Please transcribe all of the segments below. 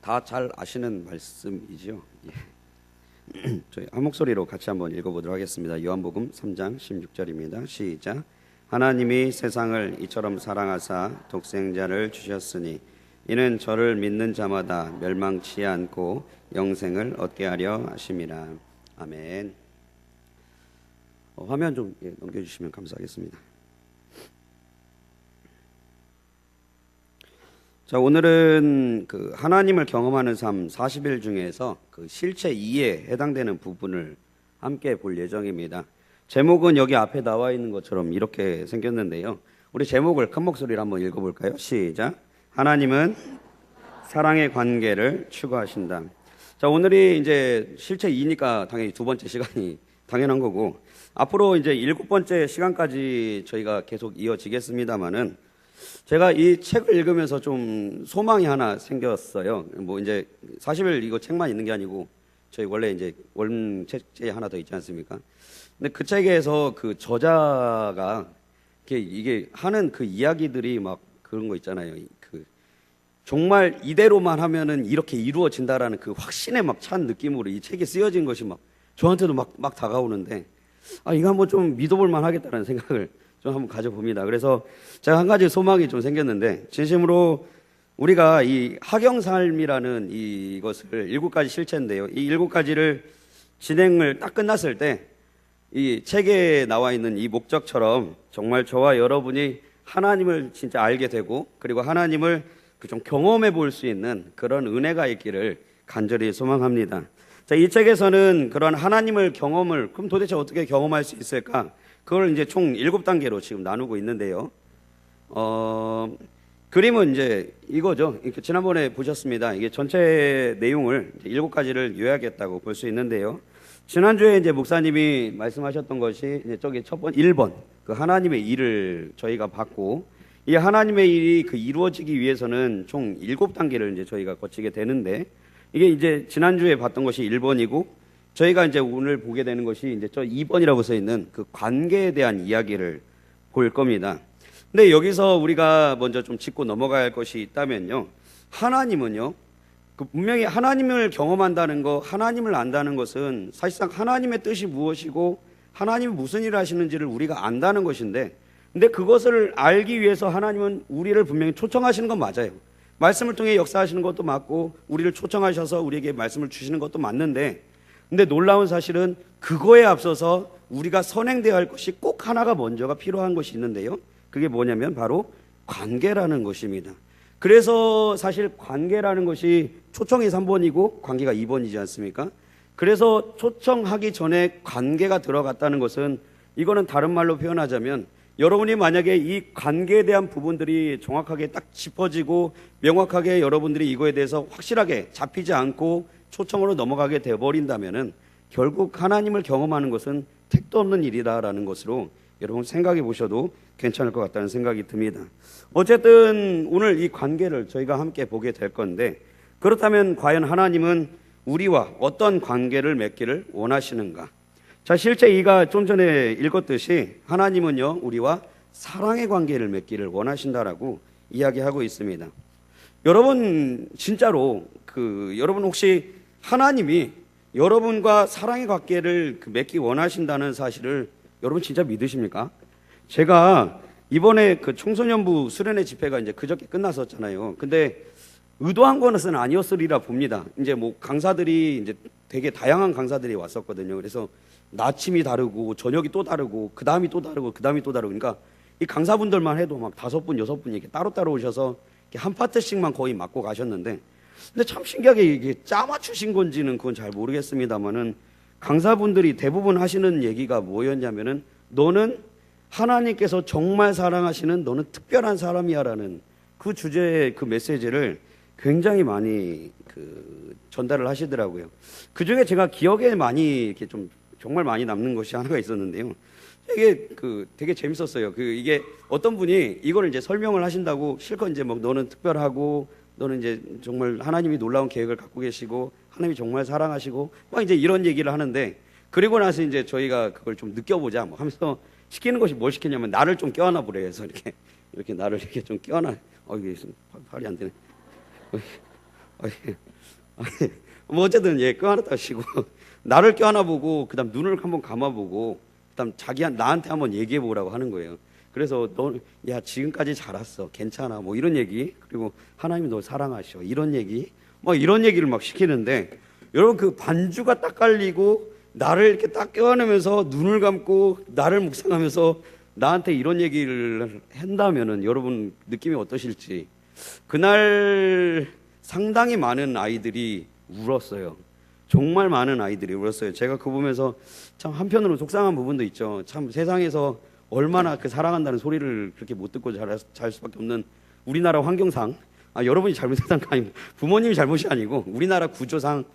다 잘 아시는 말씀이죠. 예. 저희 한 목소리로 같이 한번 읽어보도록 하겠습니다. 요한복음 3장 16절입니다. 시작. 하나님이 세상을 이처럼 사랑하사 독생자를 주셨으니 이는 저를 믿는 자마다 멸망치 않고 영생을 얻게 하려 하심이라. 아멘. 화면 좀 넘겨주시면 감사하겠습니다. 자, 오늘은 그 하나님을 경험하는 삶 40일 중에서 그 실체 2에 해당되는 부분을 함께 볼 예정입니다. 제목은 여기 앞에 나와 있는 것처럼 이렇게 생겼는데요. 우리 제목을 큰 목소리로 한번 읽어볼까요? 시작. 하나님은 사랑의 관계를 추구하신다. 자, 오늘이 이제 실체 2니까 당연히 두 번째 시간이 당연한 거고, 앞으로 이제 7번째 시간까지 저희가 계속 이어지겠습니다만은, 제가 이 책을 읽으면서 좀 소망이 하나 생겼어요. 뭐 이제 40일 이거 책만 있는 게 아니고 저희 원래 이제 원 책제 하나 더 있지 않습니까? 근데 그 책에서 그 저자가 이게 하는 그 이야기들이 막 그런 거 있잖아요. 그 정말 이대로만 하면은 이렇게 이루어진다라는 그 확신에 막 찬 느낌으로 이 책이 쓰여진 것이 막 저한테도 막 다가오는데, 이거 한번 좀 믿어볼 만하겠다는 생각을 좀 한번 가져봅니다. 그래서 제가 한 가지 소망이 좀 생겼는데, 진심으로 우리가 이 학영삶이라는 이것을 7가지 실체인데요, 이 7가지를 진행을 딱 끝났을 때 이 책에 나와 있는 이 목적처럼 정말 저와 여러분이 하나님을 진짜 알게 되고, 그리고 하나님을 좀 경험해 볼 수 있는 그런 은혜가 있기를 간절히 소망합니다. 자, 이 책에서는 그런 하나님을 경험을 그럼 도대체 어떻게 경험할 수 있을까? 그걸 이제 총 7단계로 지금 나누고 있는데요. 그림은 이제 이거죠. 이렇게 지난번에 보셨습니다. 이게 전체 내용을 7가지를 요약했다고 볼 수 있는데요. 지난주에 이제 목사님이 말씀하셨던 것이 이제 저기 첫 번째 1번 그 하나님의 일을 저희가 받고, 이 하나님의 일이 그 이루어지기 위해서는 총 7단계를 이제 저희가 거치게 되는데, 이게 이제 지난주에 봤던 것이 1번이고, 저희가 이제 오늘 보게 되는 것이 이제 저 2번이라고 써 있는 그 관계에 대한 이야기를 볼 겁니다. 근데 여기서 우리가 먼저 좀 짚고 넘어가야 할 것이 있다면요, 하나님은요, 그 분명히 하나님을 경험한다는 거, 하나님을 안다는 것은 사실상 하나님의 뜻이 무엇이고 하나님이 무슨 일을 하시는지를 우리가 안다는 것인데, 근데 그것을 알기 위해서 하나님은 우리를 분명히 초청하시는 건 맞아요. 말씀을 통해 역사하시는 것도 맞고 우리를 초청하셔서 우리에게 말씀을 주시는 것도 맞는데, 근데 놀라운 사실은 그거에 앞서서 우리가 선행되어야 할 것이 꼭 하나가 먼저가 필요한 것이 있는데요, 그게 뭐냐면 바로 관계라는 것입니다. 그래서 사실 관계라는 것이 초청이 3번이고 관계가 2번이지 않습니까? 그래서 초청하기 전에 관계가 들어갔다는 것은, 이거는 다른 말로 표현하자면 여러분이 만약에 이 관계에 대한 부분들이 정확하게 딱 짚어지고 명확하게 여러분들이 이거에 대해서 확실하게 잡히지 않고 초청으로 넘어가게 되어버린다면은 결국 하나님을 경험하는 것은 택도 없는 일이다라는 것으로 여러분 생각해 보셔도 괜찮을 것 같다는 생각이 듭니다. 어쨌든 오늘 이 관계를 저희가 함께 보게 될 건데, 그렇다면 과연 하나님은 우리와 어떤 관계를 맺기를 원하시는가? 자, 실제 2가 좀 전에 읽었듯이 하나님은요, 우리와 사랑의 관계를 맺기를 원하신다라고 이야기하고 있습니다. 여러분 진짜로 여러분 혹시 하나님이 여러분과 사랑의 관계를 맺기 원하신다는 사실을 여러분 진짜 믿으십니까? 제가 이번에 그 청소년부 수련회 집회가 이제 그저께 끝났었잖아요. 근데 의도한 것은 아니었으리라 봅니다. 이제 뭐 강사들이 이제 되게 다양한 강사들이 왔었거든요. 그래서 아침이 다르고 저녁이 또 다르고 그 다음이 또 다르고 그 다음이 또 다르고, 그러니까 이 강사분들만 해도 막 5분, 6분 이렇게 따로따로 오셔서 이렇게 한 파트씩만 거의 맡고 가셨는데, 근데 참 신기하게 이게 짜맞추신 건지는 그건 잘 모르겠습니다만은 강사분들이 대부분 하시는 얘기가 뭐였냐면은, 너는 하나님께서 정말 사랑하시는 너는 특별한 사람이야라는 그 주제의 그 메시지를 굉장히 많이 전달을 하시더라고요. 그 중에 제가 기억에 많이 이렇게 좀 정말 많이 남는 것이 하나가 있었는데요. 이게 되게 재밌었어요. 이게 어떤 분이 이거를 이제 설명을 하신다고 실컷 이제 막 너는 특별하고 너는 이제 정말 하나님이 놀라운 계획을 갖고 계시고 하나님이 정말 사랑하시고 막 이제 이런 얘기를 하는데, 그리고 나서 이제 저희가 그걸 좀 느껴보자 뭐 하면서 시키는 것이 뭘 시켰냐면 나를 좀 껴안아 보래 해서 이렇게 나를 이렇게 좀 껴안아. 이게 팔이 안 되네. 뭐 어쨌든 예, 껴안았다 치고 나를 껴안아 보고 그다음 눈을 한번 감아 보고 그다음 나한테 한번 얘기해 보라고 하는 거예요. 그래서 야 지금까지 잘 왔어, 괜찮아, 뭐 이런 얘기, 그리고 하나님이 널 사랑하셔, 이런 얘기, 뭐 이런 얘기를 막 시키는데, 여러분 그 반주가 딱 깔리고 나를 이렇게 딱 껴안으면서 눈을 감고 나를 묵상하면서 나한테 이런 얘기를 한다면은 여러분 느낌이 어떠실지. 그날 상당히 많은 아이들이 울었어요. 정말 많은 아이들이 울었어요. 제가 그거 보면서 참 한편으로 속상한 부분도 있죠. 참 세상에서 얼마나 그 사랑한다는 소리를 그렇게 못 듣고 잘 수밖에 없는 우리나라 환경상, 여러분이 잘못했다는 거 아니고 부모님이 잘못이 아니고 우리나라 구조상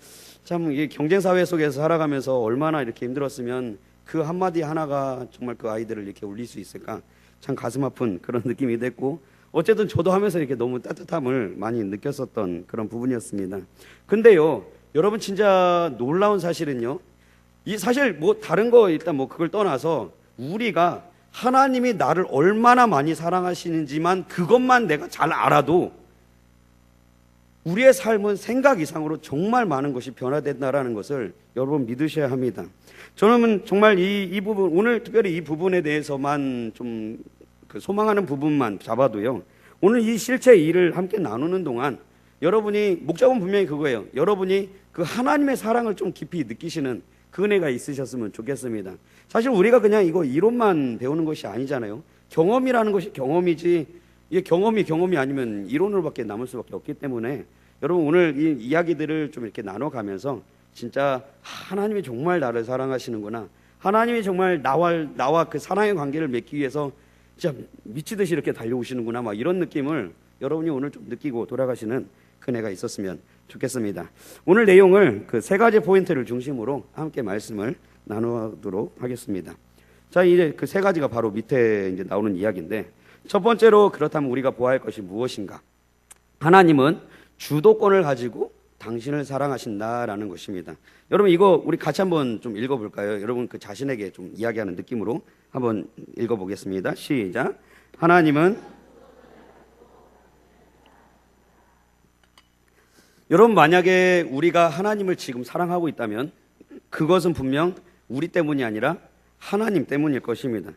참 이 경쟁 사회 속에서 살아가면서 얼마나 이렇게 힘들었으면 그 한마디 하나가 정말 그 아이들을 이렇게 울릴 수 있을까, 참 가슴 아픈 그런 느낌이 됐고, 어쨌든 저도 하면서 이렇게 너무 따뜻함을 많이 느꼈었던 그런 부분이었습니다. 근데요, 여러분 진짜 놀라운 사실은요, 이 사실 뭐 다른 거 일단 뭐 그걸 떠나서 우리가 하나님이 나를 얼마나 많이 사랑하시는지만 그것만 내가 잘 알아도 우리의 삶은 생각 이상으로 정말 많은 것이 변화된다라는 것을 여러분 믿으셔야 합니다. 저는 정말 이 부분, 오늘 특별히 이 부분에 대해서만 좀 그 소망하는 부분만 잡아도요, 오늘 이 실체 일을 함께 나누는 동안 여러분이 목적은 분명히 그거예요. 여러분이 그 하나님의 사랑을 좀 깊이 느끼시는 그 은혜가 있으셨으면 좋겠습니다. 사실 우리가 그냥 이거 이론만 배우는 것이 아니잖아요. 경험이라는 것이 경험이지, 이게 경험이 아니면 이론으로밖에 남을 수밖에 없기 때문에 여러분 오늘 이 이야기들을 좀 이렇게 나눠가면서 진짜 하나님이 정말 나를 사랑하시는구나, 하나님이 정말 나와 그 사랑의 관계를 맺기 위해서 진짜 미치듯이 이렇게 달려오시는구나, 막 이런 느낌을 여러분이 오늘 좀 느끼고 돌아가시는 그네가 있었으면 좋겠습니다. 오늘 내용을 그 세 가지 포인트를 중심으로 함께 말씀을 나누도록 하겠습니다. 자, 이제 그 세 가지가 바로 밑에 이제 나오는 이야기인데, 첫 번째로 그렇다면 우리가 보아야 할 것이 무엇인가? 하나님은 주도권을 가지고 당신을 사랑하신다라는 것입니다. 여러분 이거 우리 같이 한번 좀 읽어볼까요? 여러분 그 자신에게 좀 이야기하는 느낌으로 한번 읽어보겠습니다. 시작. 하나님은, 여러분 만약에 우리가 하나님을 지금 사랑하고 있다면 그것은 분명 우리 때문이 아니라 하나님 때문일 것입니다.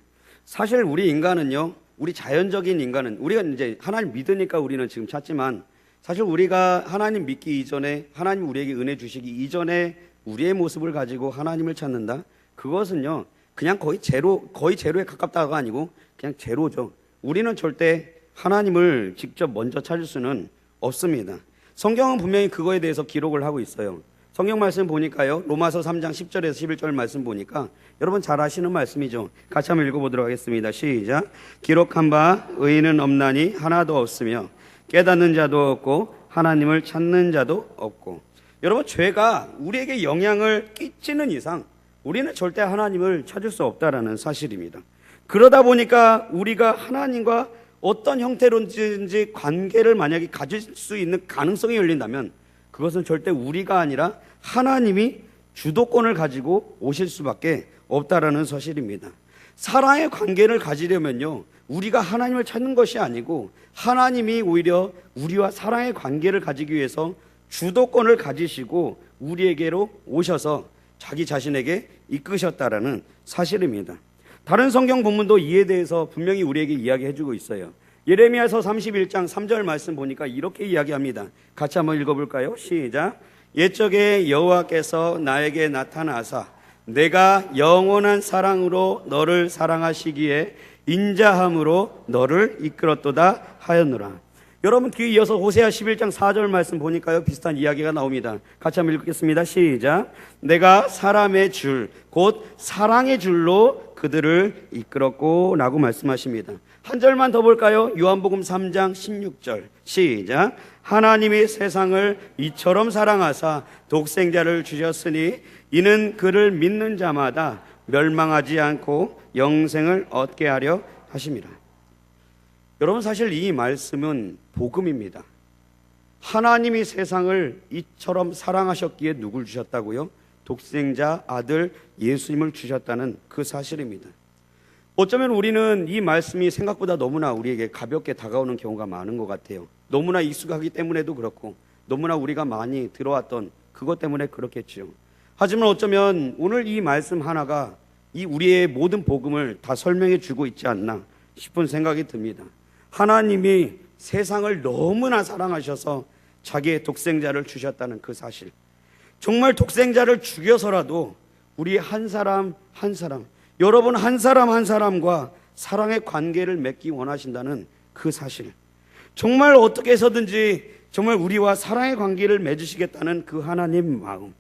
사실 우리 인간은요, 우리 자연적인 인간은 우리가 이제 하나님 믿으니까 우리는 지금 찾지만, 사실 우리가 하나님 믿기 이전에, 하나님 우리에게 은혜 주시기 이전에 우리의 모습을 가지고 하나님을 찾는다? 그것은요 그냥 거의 제로에 가깝다가 아니고 그냥 제로죠. 우리는 절대 하나님을 직접 먼저 찾을 수는 없습니다. 성경은 분명히 그거에 대해서 기록을 하고 있어요. 성경 말씀 보니까요, 로마서 3장 10절에서 11절 말씀 보니까 여러분 잘 아시는 말씀이죠. 같이 한번 읽어보도록 하겠습니다. 시작. 기록한 바 의인은 없나니 하나도 없으며 깨닫는 자도 없고 하나님을 찾는 자도 없고. 여러분 죄가 우리에게 영향을 끼치는 이상 우리는 절대 하나님을 찾을 수 없다라는 사실입니다. 그러다 보니까 우리가 하나님과 어떤 형태로든지 관계를 만약에 가질 수 있는 가능성이 열린다면 그것은 절대 우리가 아니라 하나님이 주도권을 가지고 오실 수밖에 없다라는 사실입니다. 사랑의 관계를 가지려면요, 우리가 하나님을 찾는 것이 아니고 하나님이 오히려 우리와 사랑의 관계를 가지기 위해서 주도권을 가지시고 우리에게로 오셔서 자기 자신에게 이끄셨다라는 사실입니다. 다른 성경 본문도 이에 대해서 분명히 우리에게 이야기해주고 있어요. 예레미야서 31장 3절 말씀 보니까 이렇게 이야기합니다. 같이 한번 읽어볼까요? 시작. 옛적에 여호와께서 나에게 나타나사 내가 영원한 사랑으로 너를 사랑하시기에 인자함으로 너를 이끌었도다 하였노라. 여러분 뒤에 이어서 호세아 11장 4절 말씀 보니까요 비슷한 이야기가 나옵니다. 같이 한번 읽겠습니다. 시작. 내가 사람의 줄 곧 사랑의 줄로 그들을 이끌었고 라고 말씀하십니다. 한 절만 더 볼까요? 요한복음 3장 16절 시작. 하나님이 세상을 이처럼 사랑하사 독생자를 주셨으니 이는 그를 믿는 자마다 멸망하지 않고 영생을 얻게 하려 하심이라. 여러분 사실 이 말씀은 복음입니다. 하나님이 세상을 이처럼 사랑하셨기에 누굴 주셨다고요? 독생자 아들 예수님을 주셨다는 그 사실입니다. 어쩌면 우리는 이 말씀이 생각보다 너무나 우리에게 가볍게 다가오는 경우가 많은 것 같아요. 너무나 익숙하기 때문에도 그렇고 너무나 우리가 많이 들어왔던 그것 때문에 그렇겠지요. 하지만 어쩌면 오늘 이 말씀 하나가 이 우리의 모든 복음을 다 설명해 주고 있지 않나 싶은 생각이 듭니다. 하나님이 세상을 너무나 사랑하셔서 자기의 독생자를 주셨다는 그 사실, 정말 독생자를 죽여서라도 우리 한 사람 한 사람, 여러분 한 사람 한 사람과 사랑의 관계를 맺기 원하신다는 그 사실, 정말 어떻게 해서든지 정말 우리와 사랑의 관계를 맺으시겠다는 그 하나님 마음,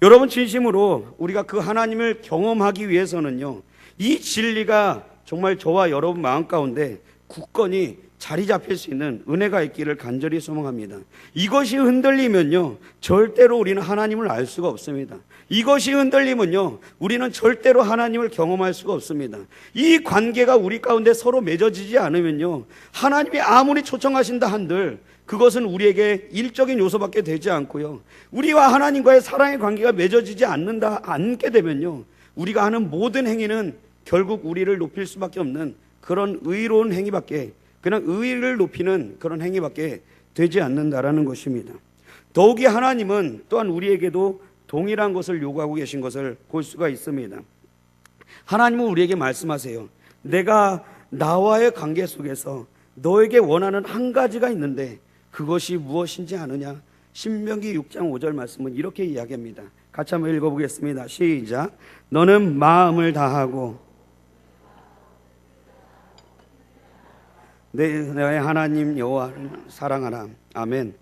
여러분 진심으로 우리가 그 하나님을 경험하기 위해서는요, 이 진리가 정말 저와 여러분 마음 가운데 굳건히 자리 잡힐 수 있는 은혜가 있기를 간절히 소망합니다. 이것이 흔들리면요, 절대로 우리는 하나님을 알 수가 없습니다. 이것이 흔들리면요, 우리는 절대로 하나님을 경험할 수가 없습니다. 이 관계가 우리 가운데 서로 맺어지지 않으면요, 하나님이 아무리 초청하신다 한들 그것은 우리에게 일적인 요소밖에 되지 않고요, 우리와 하나님과의 사랑의 관계가 맺어지지 않게 되면요, 우리가 하는 모든 행위는 결국 우리를 높일 수밖에 없는 그런 의로운 행위밖에, 그냥 의를 높이는 그런 행위밖에 되지 않는다라는 것입니다. 더욱이 하나님은 또한 우리에게도 동일한 것을 요구하고 계신 것을 볼 수가 있습니다. 하나님은 우리에게 말씀하세요. 내가 나와의 관계 속에서 너에게 원하는 한 가지가 있는데 그것이 무엇인지 아느냐? 신명기 6장 5절 말씀은 이렇게 이야기합니다. 같이 한번 읽어보겠습니다. 시작. 너는 마음을 다하고 내 하나님 여호와를 사랑하라. 아멘.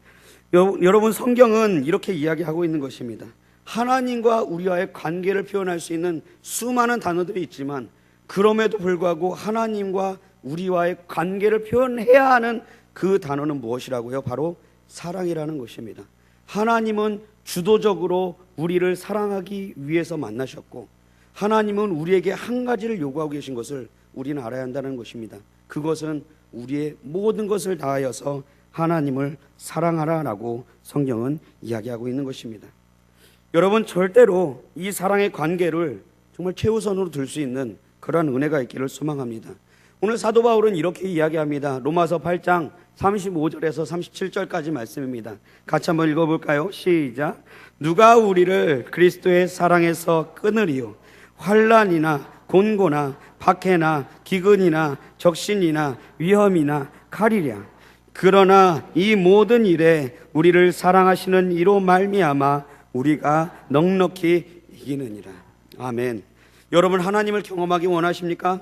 여러분 성경은 이렇게 이야기하고 있는 것입니다. 하나님과 우리와의 관계를 표현할 수 있는 수많은 단어들이 있지만 그럼에도 불구하고 하나님과 우리와의 관계를 표현해야 하는 그 단어는 무엇이라고요? 바로 사랑이라는 것입니다. 하나님은 주도적으로 우리를 사랑하기 위해서 만나셨고 하나님은 우리에게 한 가지를 요구하고 계신 것을 우리는 알아야 한다는 것입니다. 그것은 우리의 모든 것을 다하여서 하나님을 사랑하라라고 성경은 이야기하고 있는 것입니다. 여러분 절대로 이 사랑의 관계를 정말 최우선으로 둘 수 있는 그러한 은혜가 있기를 소망합니다. 오늘 사도 바울은 이렇게 이야기합니다. 로마서 8장 35절에서 37절까지 말씀입니다. 같이 한번 읽어볼까요? 시작. 누가 우리를 그리스도의 사랑에서 끊으리요? 환난이나 곤고나 박해나 기근이나 적신이나 위험이나 칼이랴. 그러나 이 모든 일에 우리를 사랑하시는 이로 말미암아 우리가 넉넉히 이기느니라. 아멘. 여러분 하나님을 경험하기 원하십니까?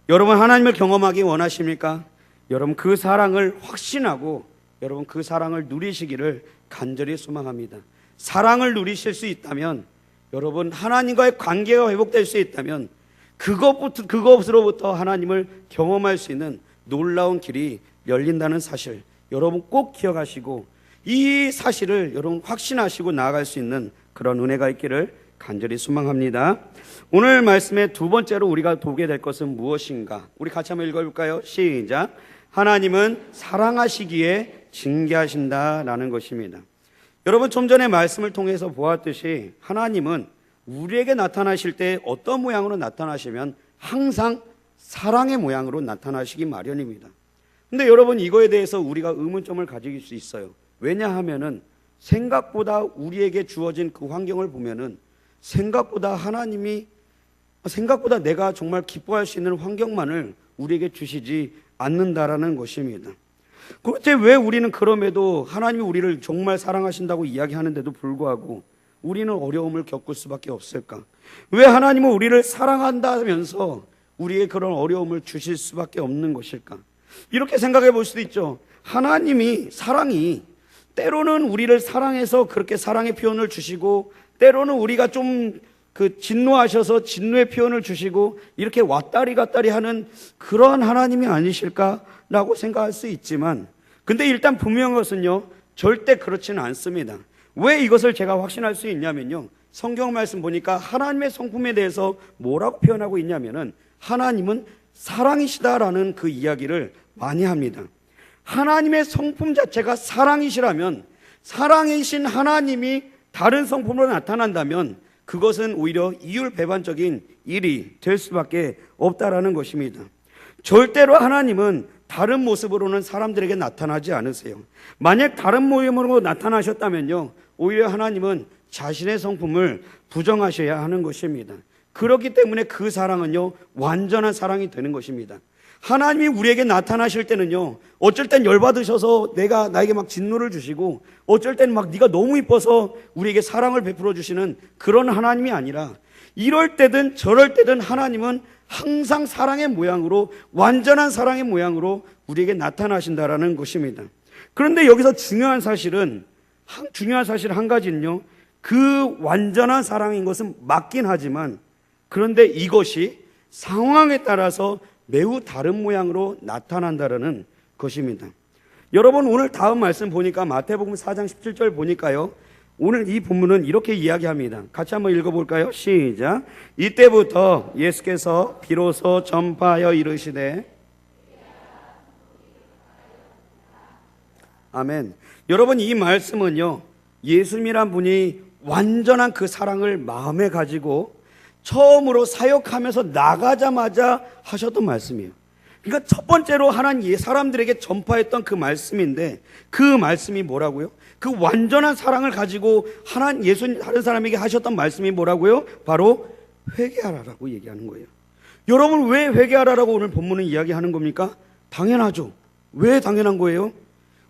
여러분 하나님을 경험하기 원하십니까? 여러분 그 사랑을 확신하고 여러분 그 사랑을 누리시기를 간절히 소망합니다. 사랑을 누리실 수 있다면, 여러분 하나님과의 관계가 회복될 수 있다면 그것으로부터 하나님을 경험할 수 있는 놀라운 길이 열린다는 사실 여러분 꼭 기억하시고 이 사실을 여러분 확신하시고 나아갈 수 있는 그런 은혜가 있기를 간절히 소망합니다. 오늘 말씀의 두 번째로 우리가 보게 될 것은 무엇인가? 우리 같이 한번 읽어볼까요? 시작. 하나님은 사랑하시기에 징계하신다라는 것입니다. 여러분 좀 전에 말씀을 통해서 보았듯이 하나님은 우리에게 나타나실 때 어떤 모양으로 나타나시면 항상 사랑의 모양으로 나타나시기 마련입니다. 근데 여러분 이거에 대해서 우리가 의문점을 가질 수 있어요. 왜냐하면은 생각보다 우리에게 주어진 그 환경을 보면은 생각보다 내가 정말 기뻐할 수 있는 환경만을 우리에게 주시지 않는다라는 것입니다. 그런데 왜 우리는 그럼에도 하나님이 우리를 정말 사랑하신다고 이야기하는데도 불구하고 우리는 어려움을 겪을 수밖에 없을까? 왜 하나님은 우리를 사랑한다면서 우리의 그런 어려움을 주실 수밖에 없는 것일까? 이렇게 생각해 볼 수도 있죠. 하나님이 사랑이 때로는 우리를 사랑해서 그렇게 사랑의 표현을 주시고 때로는 우리가 좀 진노하셔서 진노의 표현을 주시고 이렇게 왔다리 갔다리 하는 그런 하나님이 아니실까라고 생각할 수 있지만 근데 일단 분명한 것은요, 절대 그렇지는 않습니다. 왜 이것을 제가 확신할 수 있냐면요, 성경 말씀 보니까 하나님의 성품에 대해서 뭐라고 표현하고 있냐면은 하나님은 사랑이시다라는 그 이야기를 많이 합니다. 하나님의 성품 자체가 사랑이시라면 사랑이신 하나님이 다른 성품으로 나타난다면 그것은 오히려 이율배반적인 일이 될 수밖에 없다라는 것입니다. 절대로 하나님은 다른 모습으로는 사람들에게 나타나지 않으세요. 만약 다른 모습으로 나타나셨다면요, 오히려 하나님은 자신의 성품을 부정하셔야 하는 것입니다. 그렇기 때문에 그 사랑은요, 완전한 사랑이 되는 것입니다. 하나님이 우리에게 나타나실 때는요, 어쩔 땐 열받으셔서 나에게 막 진노를 주시고, 어쩔 땐 막 네가 너무 이뻐서 우리에게 사랑을 베풀어 주시는 그런 하나님이 아니라, 이럴 때든 저럴 때든 하나님은 항상 사랑의 모양으로, 완전한 사랑의 모양으로 우리에게 나타나신다라는 것입니다. 그런데 여기서 중요한 사실 한 가지는요, 그 완전한 사랑인 것은 맞긴 하지만, 그런데 이것이 상황에 따라서 매우 다른 모양으로 나타난다라는 것입니다. 여러분, 오늘 다음 말씀 보니까 마태복음 4장 17절 보니까요, 오늘 이 본문은 이렇게 이야기합니다. 같이 한번 읽어볼까요? 시작. 이때부터 예수께서 비로소 전파하여 이르시되, 아멘. 여러분, 이 말씀은요, 예수님이란 분이 완전한 그 사랑을 마음에 가지고 처음으로 사역하면서 나가자마자 하셨던 말씀이에요. 그러니까 첫 번째로 하나님 사람들에게 전파했던 그 말씀인데, 그 말씀이 뭐라고요? 그 완전한 사랑을 가지고 하나님 예수님 다른 사람에게 하셨던 말씀이 뭐라고요? 바로 회개하라라고 얘기하는 거예요. 여러분, 왜 회개하라라고 오늘 본문은 이야기하는 겁니까? 당연하죠. 왜 당연한 거예요?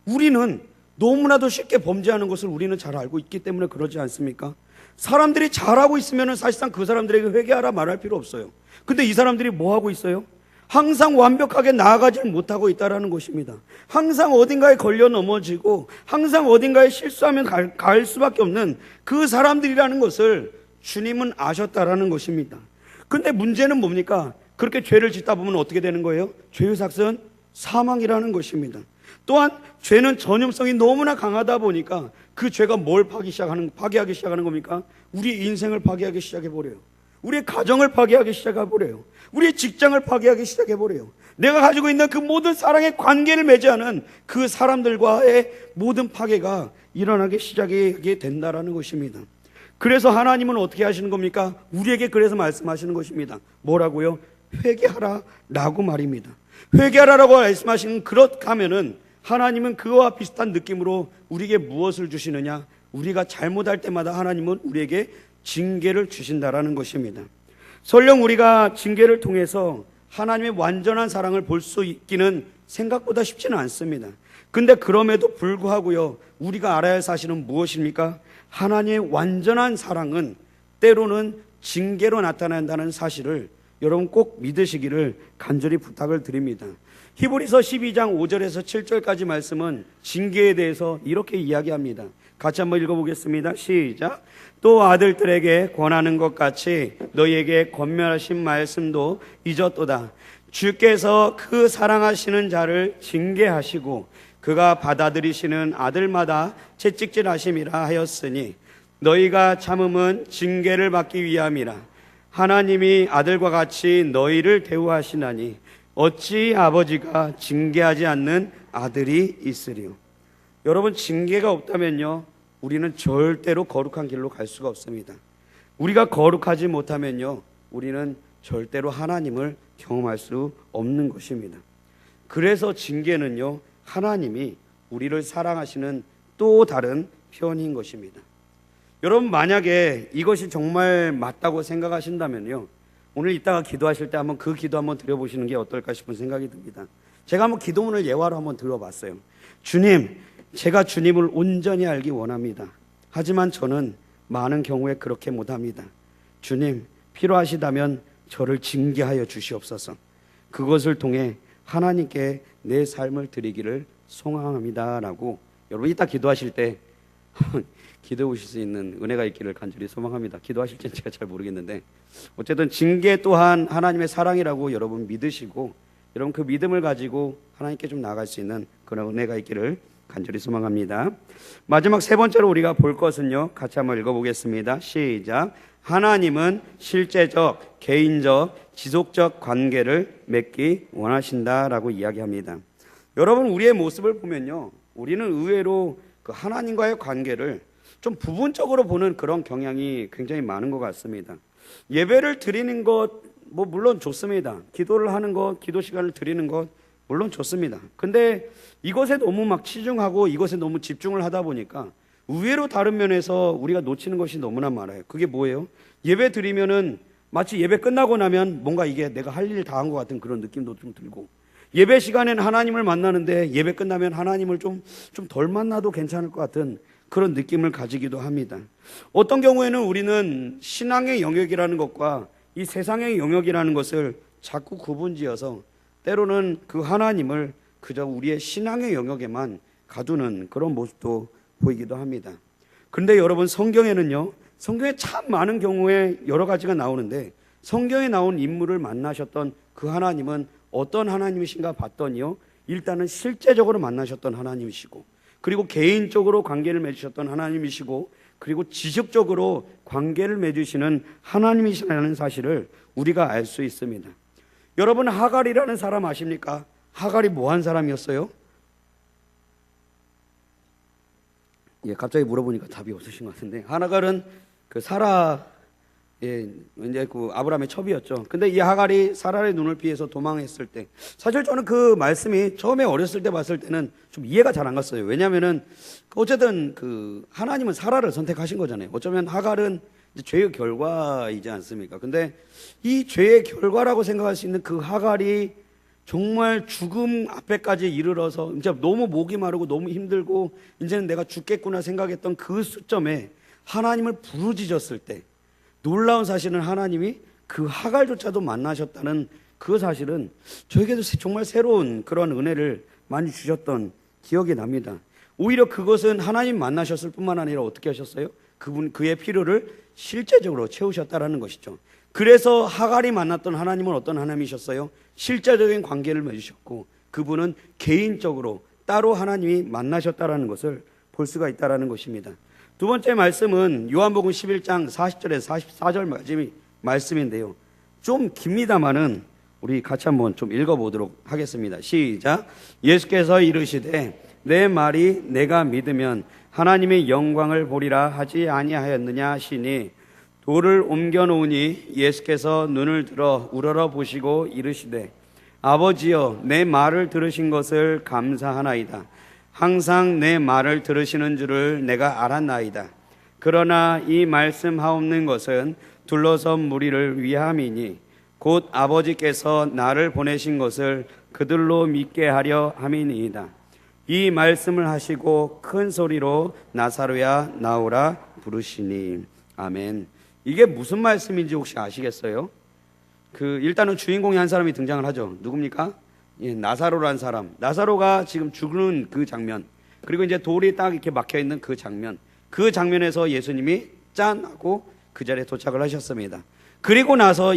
우리는 너무나도 쉽게 범죄하는 것을 우리는 잘 알고 있기 때문에 그러지 않습니까? 사람들이 잘하고 있으면 사실상 그 사람들에게 회개하라 말할 필요 없어요. 근데 이 사람들이 뭐 하고 있어요? 항상 완벽하게 나아가지 못하고 있다는 것입니다. 항상 어딘가에 걸려 넘어지고 항상 어딘가에 실수하면 갈 수밖에 없는 그 사람들이라는 것을 주님은 아셨다라는 것입니다. 근데 문제는 뭡니까? 그렇게 죄를 짓다 보면 어떻게 되는 거예요? 죄의 삭은 사망이라는 것입니다. 또한 죄는 전염성이 너무나 강하다 보니까 그 죄가 뭘 파괴하기 시작하는 겁니까? 우리의 인생을 파괴하기 시작해버려요. 우리의 가정을 파괴하기 시작해버려요. 우리의 직장을 파괴하기 시작해버려요. 내가 가지고 있는 그 모든 사랑의 관계를 맺지않은 그 사람들과의 모든 파괴가 일어나기 시작하게 된다라는 것입니다. 그래서 하나님은 어떻게 하시는 겁니까? 우리에게 그래서 말씀하시는 것입니다. 뭐라고요? 회개하라라고 말입니다. 회개하라라고 말씀하시는, 그렇게 하면은 하나님은 그와 비슷한 느낌으로 우리에게 무엇을 주시느냐? 우리가 잘못할 때마다 하나님은 우리에게 징계를 주신다라는 것입니다. 설령 우리가 징계를 통해서 하나님의 완전한 사랑을 볼 수 있기는 생각보다 쉽지는 않습니다. 근데 그럼에도 불구하고요, 우리가 알아야 할 사실은 무엇입니까? 하나님의 완전한 사랑은 때로는 징계로 나타난다는 사실을 여러분 꼭 믿으시기를 간절히 부탁을 드립니다. 히브리서 12장 5절에서 7절까지 말씀은 징계에 대해서 이렇게 이야기합니다. 같이 한번 읽어보겠습니다. 시작. 또 아들들에게 권하는 것 같이 너희에게 권면하신 말씀도 잊었도다. 주께서 그 사랑하시는 자를 징계하시고 그가 받아들이시는 아들마다 채찍질하심이라 하였으니 너희가 참음은 징계를 받기 위함이라. 하나님이 아들과 같이 너희를 대우하시나니 어찌 아버지가 징계하지 않는 아들이 있으리요. 여러분, 징계가 없다면요, 우리는 절대로 거룩한 길로 갈 수가 없습니다. 우리가 거룩하지 못하면요, 우리는 절대로 하나님을 경험할 수 없는 것입니다. 그래서 징계는요, 하나님이 우리를 사랑하시는 또 다른 표현인 것입니다. 여러분, 만약에 이것이 정말 맞다고 생각하신다면요, 오늘 이따가 기도하실 때 한번 그 기도 한번 드려보시는 게 어떨까 싶은 생각이 듭니다. 제가 한번 기도문을 예화로 한번 들어봤어요. 주님, 제가 주님을 온전히 알기 원합니다. 하지만 저는 많은 경우에 그렇게 못합니다. 주님, 필요하시다면 저를 징계하여 주시옵소서. 그것을 통해 하나님께 내 삶을 드리기를 소망합니다 라고 여러분 이따 기도하실 때 기도해 보실 수 있는 은혜가 있기를 간절히 소망합니다. 기도하실지는 제가 잘 모르겠는데 어쨌든 징계 또한 하나님의 사랑이라고 여러분 믿으시고 여러분 그 믿음을 가지고 하나님께 좀 나아갈 수 있는 그런 은혜가 있기를 간절히 소망합니다. 마지막 세 번째로 우리가 볼 것은요, 같이 한번 읽어보겠습니다. 시작. 하나님은 실제적, 개인적, 지속적 관계를 맺기 원하신다라고 이야기합니다. 여러분, 우리의 모습을 보면요, 우리는 의외로 그 하나님과의 관계를 좀 부분적으로 보는 그런 경향이 굉장히 많은 것 같습니다. 예배를 드리는 것, 물론 좋습니다. 기도를 하는 것, 기도 시간을 드리는 것, 물론 좋습니다. 근데 이것에 너무 막 치중하고 이것에 너무 집중을 하다 보니까 의외로 다른 면에서 우리가 놓치는 것이 너무나 많아요. 그게 뭐예요? 예배 드리면은 마치 예배 끝나고 나면 뭔가 이게 내가 할 일 다 한 것 같은 그런 느낌도 좀 들고, 예배 시간에는 하나님을 만나는데 예배 끝나면 하나님을 좀 덜 만나도 괜찮을 것 같은 그런 느낌을 가지기도 합니다. 어떤 경우에는 우리는 신앙의 영역이라는 것과 이 세상의 영역이라는 것을 자꾸 구분지어서 때로는 그 하나님을 그저 우리의 신앙의 영역에만 가두는 그런 모습도 보이기도 합니다. 그런데 여러분, 성경에는요, 성경에 참 많은 경우에 여러 가지가 나오는데 성경에 나온 인물을 만나셨던 그 하나님은 어떤 하나님이신가 봤더니요, 일단은 실제적으로 만나셨던 하나님이시고, 그리고 개인적으로 관계를 맺으셨던 하나님이시고, 그리고 지속적으로 관계를 맺으시는 하나님이시라는 사실을 우리가 알 수 있습니다. 여러분, 하갈이라는 사람 아십니까? 하갈이 뭐한 사람이었어요? 예, 갑자기 물어보니까 답이 없으신 것 같은데, 하갈은 그 사라, 예, 이제 그 아브라함의 첩이었죠. 근데 이 하갈이 사라의 눈을 피해서 도망했을 때, 사실 저는 그 말씀이 처음에 어렸을 때 봤을 때는 좀 이해가 잘 안 갔어요. 왜냐하면은 어쨌든 그 하나님은 사라를 선택하신 거잖아요. 어쩌면 하갈은 이제 죄의 결과이지 않습니까? 근데 이 죄의 결과라고 생각할 수 있는 그 하갈이 정말 죽음 앞에까지 이르러서 이제 너무 목이 마르고 너무 힘들고 이제는 내가 죽겠구나 생각했던 그 시점에 하나님을 부르짖었을 때, 놀라운 사실은 하나님이 그 하갈조차도 만나셨다는 그 사실은 저에게도 정말 새로운 그런 은혜를 많이 주셨던 기억이 납니다. 오히려 그것은 하나님 만나셨을 뿐만 아니라 어떻게 하셨어요? 그의 필요를 실제적으로 채우셨다라는 것이죠. 그래서 하갈이 만났던 하나님은 어떤 하나님이셨어요? 실제적인 관계를 맺으셨고, 그분은 개인적으로 따로 하나님이 만나셨다라는 것을 볼 수가 있다라는 것입니다. 두 번째 말씀은 요한복음 11장 40절에서 44절 말씀인데요, 좀 깁니다마는 우리 같이 한번 좀 읽어보도록 하겠습니다. 시작. 예수께서 이르시되 내 말이 내가 믿으면 하나님의 영광을 보리라 하지 아니하였느냐 하시니, 돌을 옮겨 놓으니 예수께서 눈을 들어 우러러 보시고 이르시되 아버지여, 내 말을 들으신 것을 감사하나이다. 항상 내 말을 들으시는 줄을 내가 알았나이다. 그러나 이 말씀하옵는 것은 둘러선 무리를 위함이니 곧 아버지께서 나를 보내신 것을 그들로 믿게 하려 함이니이다. 이 말씀을 하시고 큰 소리로 나사로야 나오라 부르시니. 아멘. 이게 무슨 말씀인지 혹시 아시겠어요? 일단은 주인공이 한 사람이 등장을 하죠. 누굽니까? 예, 나사로라는 사람. 나사로가 지금 죽는 그 장면, 그리고 이제 돌이 딱 이렇게 막혀 있는 그 장면, 그 장면에서 예수님이 짠 하고 그 자리에 도착을 하셨습니다. 그리고 나서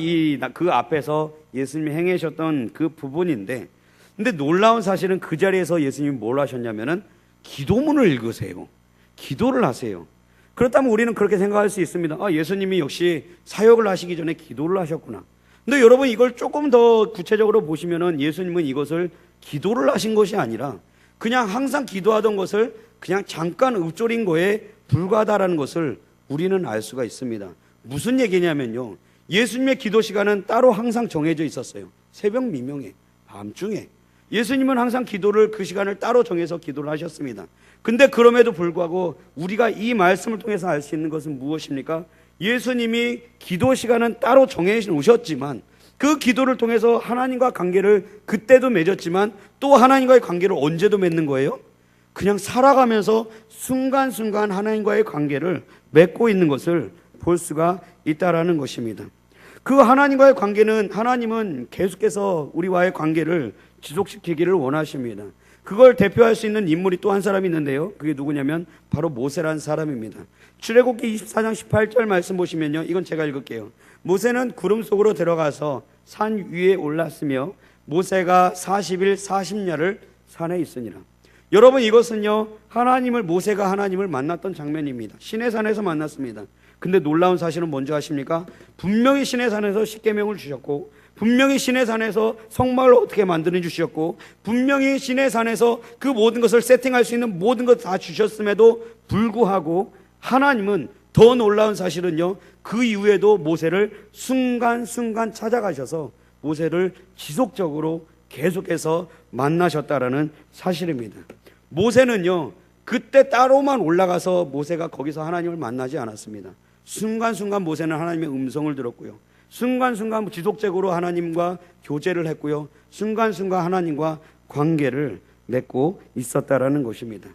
그 앞에서 예수님이 행하셨던 그 부분인데, 근데 놀라운 사실은 그 자리에서 예수님이 뭘 하셨냐면은 기도문을 읽으세요. 기도를 하세요. 그렇다면 우리는 그렇게 생각할 수 있습니다. 예수님이 역시 사역을 하시기 전에 기도를 하셨구나. 근데 여러분, 이걸 조금 더 구체적으로 보시면은 예수님은 이것을 기도를 하신 것이 아니라 그냥 항상 기도하던 것을 그냥 잠깐 읊조린 거에 불과하다라는 것을 우리는 알 수가 있습니다. 무슨 얘기냐면요, 예수님의 기도 시간은 따로 항상 정해져 있었어요. 새벽 미명에, 밤중에 예수님은 항상 기도를, 그 시간을 따로 정해서 기도를 하셨습니다. 근데 그럼에도 불구하고 우리가 이 말씀을 통해서 알 수 있는 것은 무엇입니까? 예수님이 기도 시간은 따로 정해 놓으셨지만 그 기도를 통해서 하나님과 관계를 그때도 맺었지만 또 하나님과의 관계를 언제도 맺는 거예요? 그냥 살아가면서 순간순간 하나님과의 관계를 맺고 있는 것을 볼 수가 있다라는 것입니다. 그 하나님과의 관계는, 하나님은 계속해서 우리와의 관계를 지속시키기를 원하십니다. 그걸 대표할 수 있는 인물이 또 한 사람이 있는데요, 그게 누구냐면 바로 모세라는 사람입니다. 출애굽기 24장 18절 말씀 보시면요, 이건 제가 읽을게요. 모세는 구름 속으로 들어가서 산 위에 올랐으며 모세가 40일 40야를 산에 있으니라. 여러분, 이것은요, 모세가 하나님을 만났던 장면입니다. 시내산에서 만났습니다. 근데 놀라운 사실은 뭔지 아십니까? 분명히 시내산에서 십계명을 주셨고, 분명히 시내산에서 성막을 어떻게 만드는지 주셨고, 분명히 시내산에서 그 모든 것을 세팅할 수 있는 모든 것 다 주셨음에도 불구하고 하나님은 더 놀라운 사실은요, 그 이후에도 모세를 순간순간 찾아가셔서 모세를 지속적으로 계속해서 만나셨다라는 사실입니다. 모세는요, 그때 따로만 올라가서 모세가 거기서 하나님을 만나지 않았습니다. 순간순간 모세는 하나님의 음성을 들었고요, 순간순간 지속적으로 하나님과 교제를 했고요, 순간순간 하나님과 관계를 맺고 있었다라는 것입니다.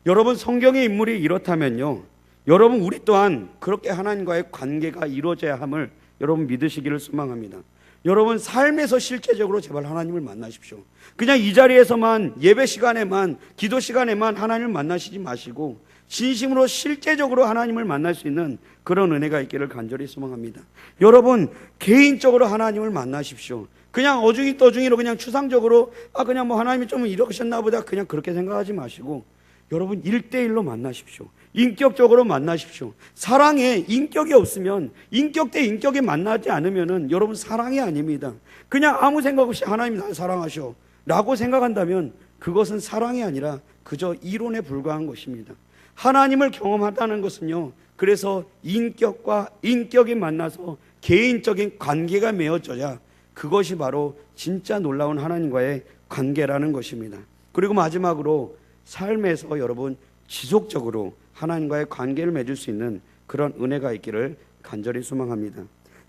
여러분, 성경의 인물이 이렇다면요, 여러분 우리 또한 그렇게 하나님과의 관계가 이루어져야 함을 여러분 믿으시기를 소망합니다. 여러분 삶에서 실제적으로 제발 하나님을 만나십시오. 그냥 이 자리에서만, 예배 시간에만, 기도 시간에만 하나님을 만나시지 마시고 진심으로 실제적으로 하나님을 만날 수 있는 그런 은혜가 있기를 간절히 소망합니다. 여러분 개인적으로 하나님을 만나십시오. 그냥 어중이 떠중이로 그냥 추상적으로 그냥 뭐 하나님이 좀 이러셨나 보다 그냥 그렇게 생각하지 마시고 여러분 1대1로 만나십시오. 인격적으로 만나십시오. 사랑에 인격이 없으면, 인격 대 인격이 만나지 않으면은 여러분 사랑이 아닙니다. 그냥 아무 생각 없이 하나님 나를 사랑하셔 라고 생각한다면 그것은 사랑이 아니라 그저 이론에 불과한 것입니다. 하나님을 경험하다는 것은요, 그래서 인격과 인격이 만나서 개인적인 관계가 맺어져야 그것이 바로 진짜 놀라운 하나님과의 관계라는 것입니다. 그리고 마지막으로 삶에서 여러분 지속적으로 하나님과의 관계를 맺을 수 있는 그런 은혜가 있기를 간절히 소망합니다.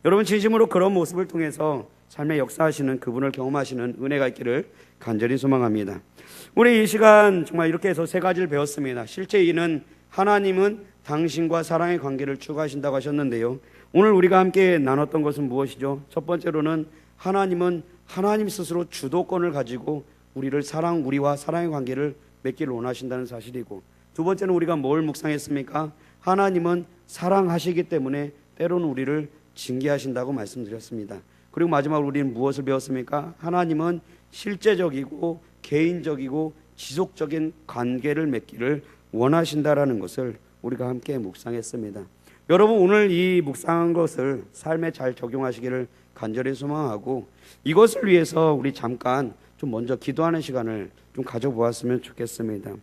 여러분 진심으로 그런 모습을 통해서 삶의 역사하시는 그분을 경험하시는 은혜가 있기를 간절히 소망합니다. 우리 이 시간 정말 이렇게 해서 3가지를 배웠습니다. 실제 이는 하나님은 당신과 사랑의 관계를 추구하신다고 하셨는데요, 오늘 우리가 함께 나눴던 것은 무엇이죠? 첫 번째로는 하나님은 하나님 스스로 주도권을 가지고 우리와 사랑의 관계를 맺기를 원하신다는 사실이고, 두 번째는 우리가 뭘 묵상했습니까? 하나님은 사랑하시기 때문에 때로는 우리를 징계하신다고 말씀드렸습니다. 그리고 마지막으로 우리는 무엇을 배웠습니까? 하나님은 실제적이고 개인적이고 지속적인 관계를 맺기를 원하신다라는 것을 우리가 함께 묵상했습니다. 여러분 오늘 이 묵상한 것을 삶에 잘 적용하시기를 간절히 소망하고, 이것을 위해서 우리 잠깐 좀 먼저 기도하는 시간을 좀 가져보았으면 좋겠습니다.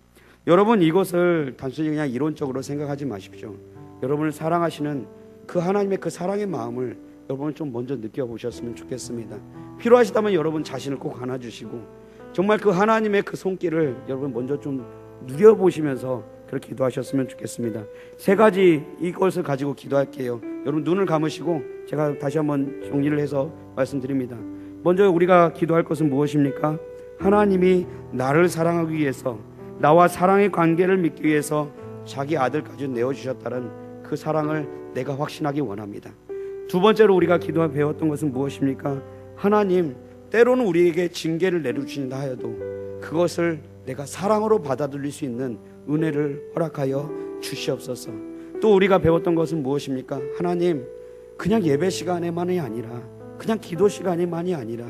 여러분 이것을 단순히 그냥 이론적으로 생각하지 마십시오. 여러분을 사랑하시는 그 하나님의 그 사랑의 마음을 여러분 좀 먼저 느껴보셨으면 좋겠습니다. 필요하시다면 여러분 자신을 꼭 안아주시고 정말 그 하나님의 그 손길을 여러분 먼저 좀 누려보시면서 그렇게 기도하셨으면 좋겠습니다. 3가지 이것을 가지고 기도할게요. 여러분 눈을 감으시고 제가 다시 한번 정리를 해서 말씀드립니다. 먼저 우리가 기도할 것은 무엇입니까? 하나님이 나를 사랑하기 위해서, 나와 사랑의 관계를 맺기 위해서 자기 아들까지 내어주셨다는 그 사랑을 내가 확신하기 원합니다. 두 번째로 우리가 기도해 배웠던 것은 무엇입니까? 하나님, 때로는 우리에게 징계를 내려주신다 하여도 그것을 내가 사랑으로 받아들일 수 있는 은혜를 허락하여 주시옵소서. 또 우리가 배웠던 것은 무엇입니까? 하나님, 그냥 예배 시간에만이 아니라, 그냥 기도 시간에만이 아니라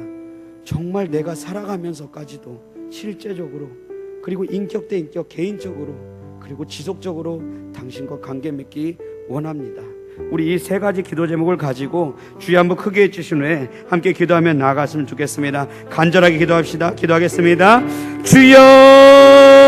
정말 내가 살아가면서까지도 실제적으로, 그리고 인격 대 인격, 개인적으로, 그리고 지속적으로 당신과 관계 맺기 원합니다. 우리 이 3가지 기도 제목을 가지고 주여 한번 크게 해주신 후에 함께 기도하며 나아갔으면 좋겠습니다. 간절하게 기도합시다. 기도하겠습니다. 주여